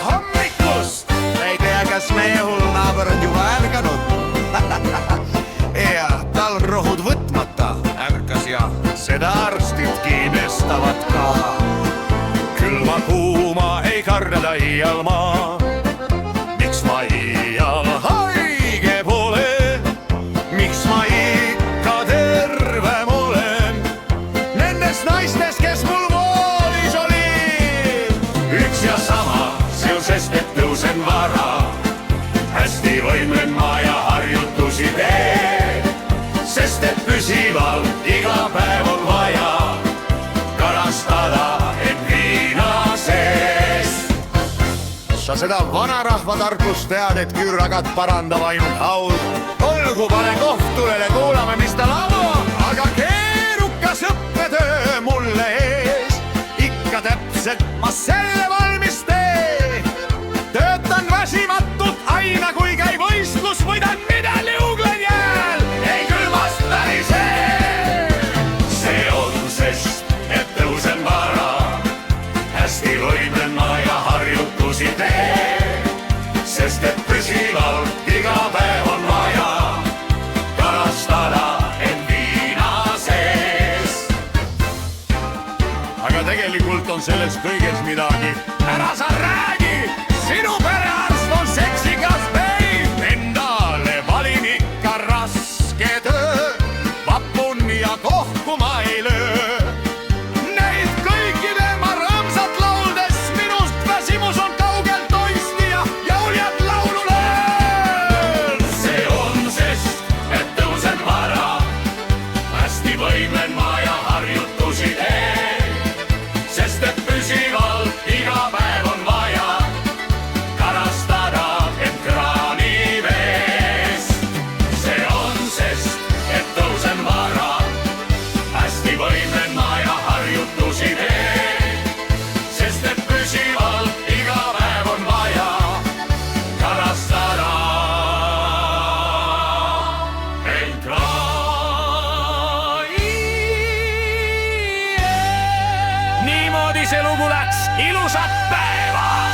hommikust. Ei tea, kas meie hull naaber on juba ärganud. Ja tal rohud võtmata ärkas ja seda arstid kiibestavad ka. Külma kuuma ei karda iial maa. Miks ma iial haige pole? Miks ma ikka tervem olen nendest naistest, kes mul voolis oli? Üks ja sama, seoses, et tõusen vara, hästi võimlen ma ja harjutusi teen, sest et püsivalt iga päev on vaja karastada end viina sees. Sa seda vanarahva tarkust tead, et küüragad parandab ainult haud. Olgu, pane kohtulele, kuulame, mis ta laulab. Aga keerukas õppetöö mulle ees, ikka täpselt ma selle valmis teen. Töötan väsimatult aina, kui käi võistlus, võidan midali, uglen jääl, ei külmast päris eel. See on sest, et tõusen vara, hästi võimlen ma ja harjutusi teen, sest et püsivalt iga päev on vaja karastada end viina sees. Aga tegelikult on selles kõiges midagi. Ära sa räägi, sinu perearst on seksikas peib. Endale valin ikka raske töö, vapun ja kohkuma ei löö. Neid kõiki tema rõõmsat lauldes minust väsimus on kaugelt toistija ja uljad laululööl. See on sest, et tõusen vara, hästi võimlen ma ja harjutusi teen, sest et püsivalt iga päev on vaja karastada end kraani vees. See on sest, et tõusen vara, hästi võimlen ma ja harjutusi teen, sest et püsivalt iga päev on vaja karastada end kraani ees. Niimoodi see lugu läks, ilusat päeva!